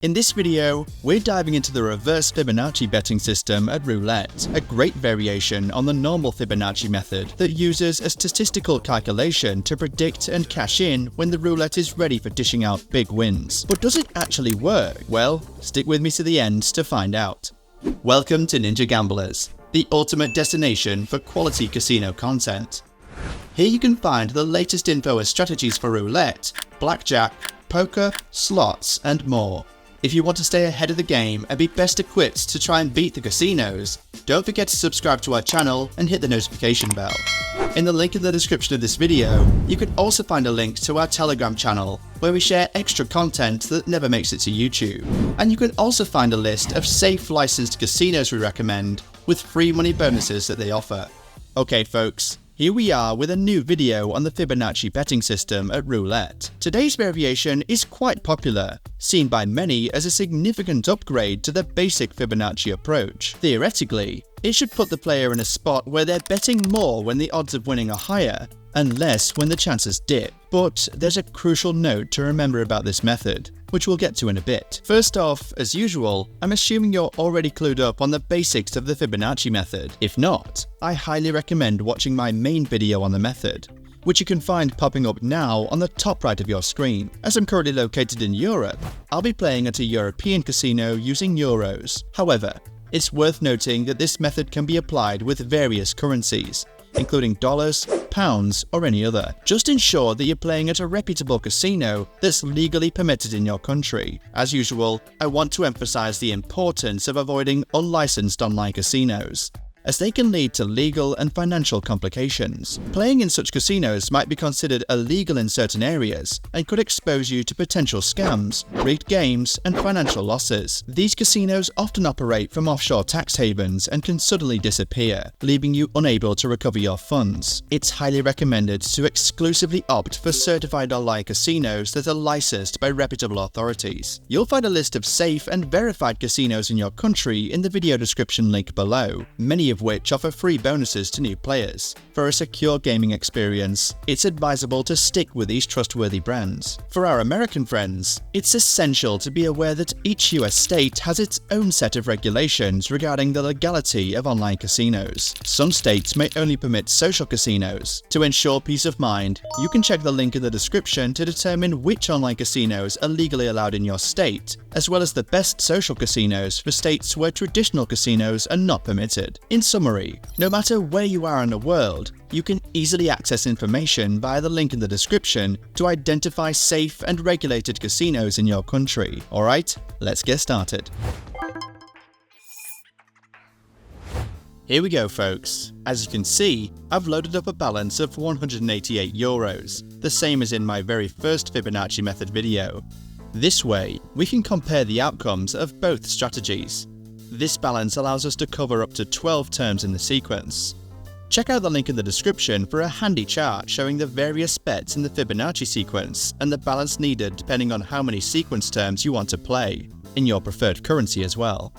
In this video, we're diving into the reverse Fibonacci betting system at Roulette, a great variation on the normal Fibonacci method that uses a statistical calculation to predict and cash in when the roulette is ready for dishing out big wins. But does it actually work? Well, stick with me to the end to find out. Welcome to Ninja Gamblers, the ultimate destination for quality casino content. Here you can find the latest info and strategies for roulette, blackjack, poker, slots, and more. If you want to stay ahead of the game and be best equipped to try and beat the casinos, don't forget to subscribe to our channel and hit the notification bell. In the link in the description of this video, you can also find a link to our Telegram channel, where we share extra content that never makes it to YouTube. And you can also find a list of safe licensed casinos we recommend, with free money bonuses that they offer. Okay folks, here we are with a new video on the Fibonacci betting system at Roulette. Today's variation is quite popular, seen by many as a significant upgrade to the basic Fibonacci approach. Theoretically, it should put the player in a spot where they're betting more when the odds of winning are higher, and less when the chances dip. But there's a crucial note to remember about this method, which we'll get to in a bit. First off, as usual, I'm assuming you're already clued up on the basics of the Fibonacci method. If not, I highly recommend watching my main video on the method, which you can find popping up now on the top right of your screen. As I'm currently located in Europe, I'll be playing at a European casino using euros. However, it's worth noting that this method can be applied with various currencies, including dollars, pounds, or any other. Just ensure that you're playing at a reputable casino that's legally permitted in your country. As usual, I want to emphasize the importance of avoiding unlicensed online casinos, as they can lead to legal and financial complications. Playing in such casinos might be considered illegal in certain areas and could expose you to potential scams, rigged games, and financial losses. These casinos often operate from offshore tax havens and can suddenly disappear, leaving you unable to recover your funds. It's highly recommended to exclusively opt for certified online casinos that are licensed by reputable authorities. You'll find a list of safe and verified casinos in your country in the video description link below, many of which offer free bonuses to new players. For a secure gaming experience, it's advisable to stick with these trustworthy brands. For our American friends, it's essential to be aware that each US state has its own set of regulations regarding the legality of online casinos. Some states may only permit social casinos. To ensure peace of mind, you can check the link in the description to determine which online casinos are legally allowed in your state, as well as the best social casinos for states where traditional casinos are not permitted. In summary, no matter where you are in the world, you can easily access information via the link in the description to identify safe and regulated casinos in your country. Alright, let's get started. Here we go folks. As you can see, I've loaded up a balance of 188 euros, the same as in my very first Fibonacci method video. This way, we can compare the outcomes of both strategies. This balance allows us to cover up to 12 terms in the sequence. Check out the link in the description for a handy chart showing the various bets in the Fibonacci sequence and the balance needed depending on how many sequence terms you want to play, in your preferred currency as well.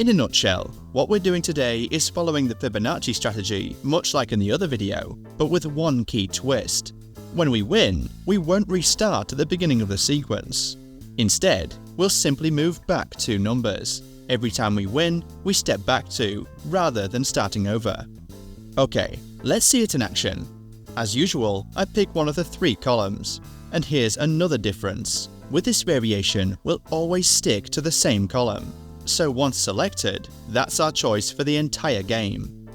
In a nutshell, what we're doing today is following the Fibonacci strategy, much like in the other video, but with one key twist. When we win, we won't restart at the beginning of the sequence. Instead, we'll simply move back 2 numbers. Every time we win, we step back 2, rather than starting over. Okay, let's see it in action. As usual, I pick one of the 3 columns. And here's another difference. With this variation, we'll always stick to the same column. So once selected, that's our choice for the entire game.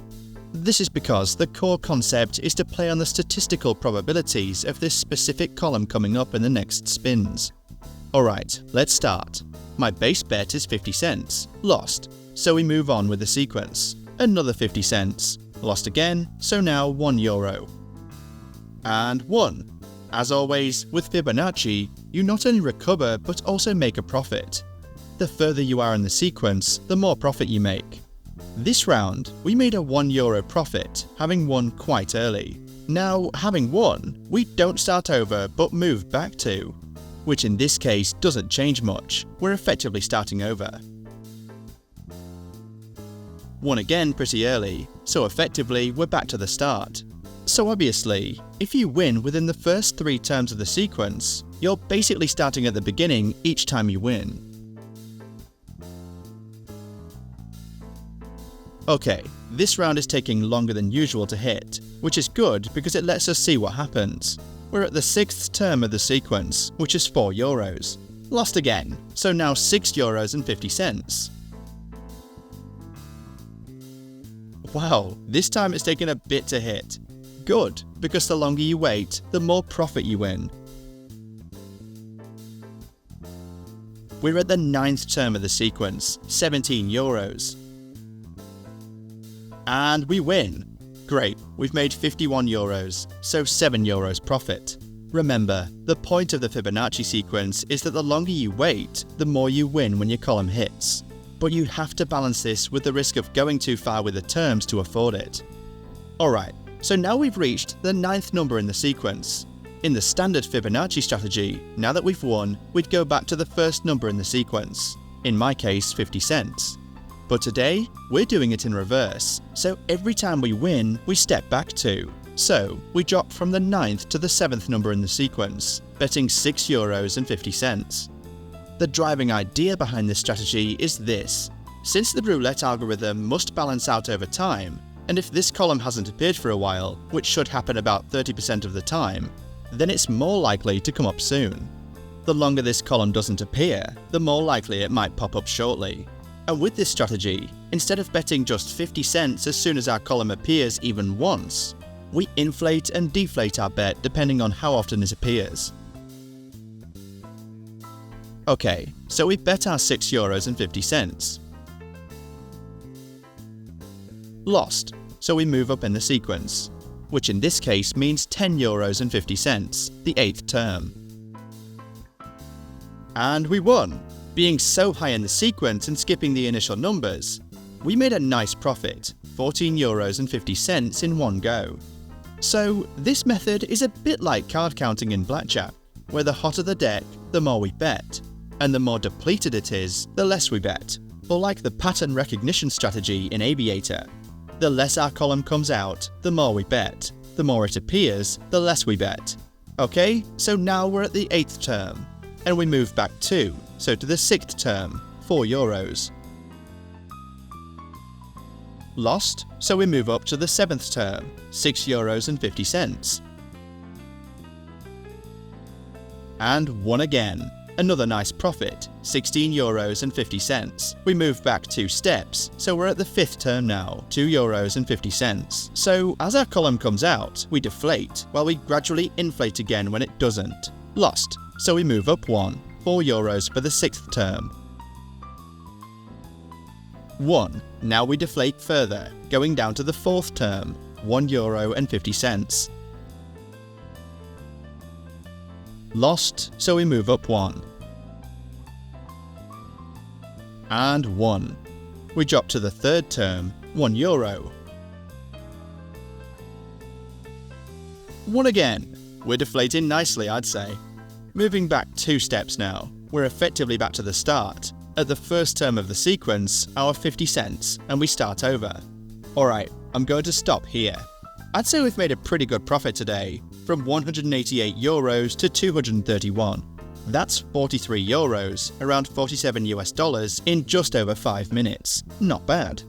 This is because the core concept is to play on the statistical probabilities of this specific column coming up in the next spins. Alright, let's start. My base bet is 50 cents, lost, so we move on with the sequence. Another 50 cents, lost again, so now 1 euro. And won. As always, with Fibonacci, you not only recover but also make a profit. The further you are in the sequence, the more profit you make. This round, we made a 1 euro profit, having won quite early. Now, having won, we don't start over but move back 2. Which in this case doesn't change much, we're effectively starting over. Won again pretty early, so effectively we're back to the start. So obviously, if you win within the first 3 terms of the sequence, you're basically starting at the beginning each time you win. Okay, this round is taking longer than usual to hit, which is good because it lets us see what happens. We're at the 6th term of the sequence, which is €4. Lost again, so now €6.50. Wow, this time it's taken a bit to hit. Good, because the longer you wait, the more profit you win. We're at the 9th term of the sequence, €17. And we win! Great, we've made €51, so €7 profit. Remember, the point of the Fibonacci sequence is that the longer you wait, the more you win when your column hits. But you have to balance this with the risk of going too far with the terms to afford it. Alright, so now we've reached the 9th number in the sequence. In the standard Fibonacci strategy, now that we've won, we'd go back to the first number in the sequence, in my case 50 cents. But today, we're doing it in reverse, so every time we win, we step back 2. So, we drop from the 9th to the 7th number in the sequence, betting €6.50. The driving idea behind this strategy is this. Since the roulette algorithm must balance out over time, and if this column hasn't appeared for a while, which should happen about 30% of the time, then it's more likely to come up soon. The longer this column doesn't appear, the more likely it might pop up shortly. And with this strategy, instead of betting just 50 cents as soon as our column appears even once, we inflate and deflate our bet depending on how often it appears. Okay, so we bet our €6.50. Lost, so we move up in the sequence, which in this case means €10.50, the 8th term. And we won! Being so high in the sequence and skipping the initial numbers, we made a nice profit, €14.50 in one go. So this method is a bit like card counting in blackjack, where the hotter the deck, the more we bet, and the more depleted it is, the less we bet. Or like the pattern recognition strategy in Aviator, the less our column comes out, the more we bet. The more it appears, the less we bet. Okay, so now we're at the 8th term, and we move back 2, so to the 6th term, €4. Lost, so we move up to the 7th term, €6.50. And won again. Another nice profit, €16.50. We move back 2 steps, so we're at the 5th term now, €2.50. So as our column comes out, we deflate, while we gradually inflate again when it doesn't. Lost, so we move up 1, €4 for the 6th term. Won, now we deflate further, going down to the 4th term, €1.50. Lost, so we move up 1. And won. We drop to the 3rd term, €1. Won again. We're deflating nicely, I'd say. Moving back 2 steps now, we're effectively back to the start. At the first term of the sequence, our 50 cents, and we start over. Alright, I'm going to stop here. I'd say we've made a pretty good profit today, from €188 to 231. That's €43, around $47 in just over 5 minutes. Not bad.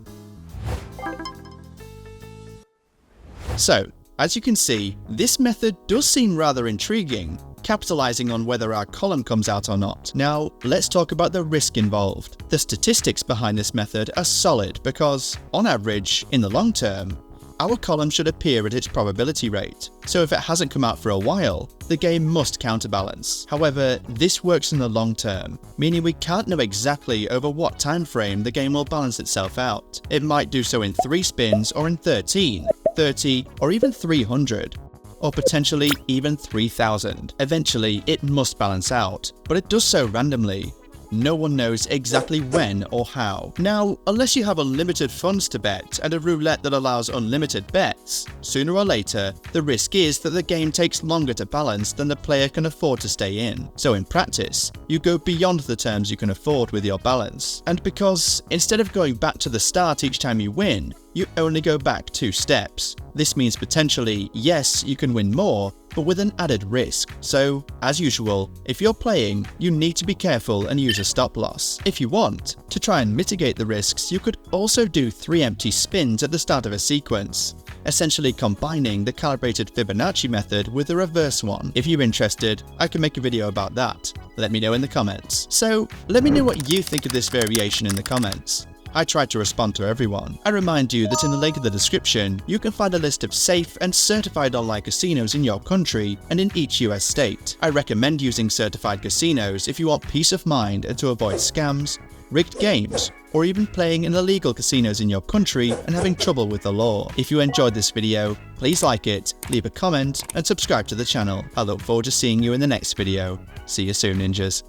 So, as you can see, this method does seem rather intriguing, capitalizing on whether our column comes out or not. Now, let's talk about the risk involved. The statistics behind this method are solid because, on average, in the long term, our column should appear at its probability rate, so if it hasn't come out for a while, the game must counterbalance. However, this works in the long term, meaning we can't know exactly over what time frame the game will balance itself out. It might do so in 3 spins or in 13, 30, or even 300. Or potentially even 3,000. Eventually, it must balance out, but it does so randomly. No one knows exactly when or how. Now, unless you have unlimited funds to bet and a roulette that allows unlimited bets, sooner or later, the risk is that the game takes longer to balance than the player can afford to stay in. So in practice, you go beyond the terms you can afford with your balance. And because, instead of going back to the start each time you win, you only go back 2 steps. This means potentially, yes, you can win more, but with an added risk. So, as usual, if you're playing, you need to be careful and use a stop loss. If you want, to try and mitigate the risks, you could also do 3 empty spins at the start of a sequence, essentially combining the calibrated Fibonacci method with the reverse one. If you're interested, I can make a video about that. Let me know in the comments. So, let me know what you think of this variation in the comments. I try to respond to everyone. I remind you that in the link in the description, you can find a list of safe and certified online casinos in your country and in each US state. I recommend using certified casinos if you want peace of mind and to avoid scams, rigged games, or even playing in illegal casinos in your country and having trouble with the law. If you enjoyed this video, please like it, leave a comment, and subscribe to the channel. I look forward to seeing you in the next video. See you soon, ninjas.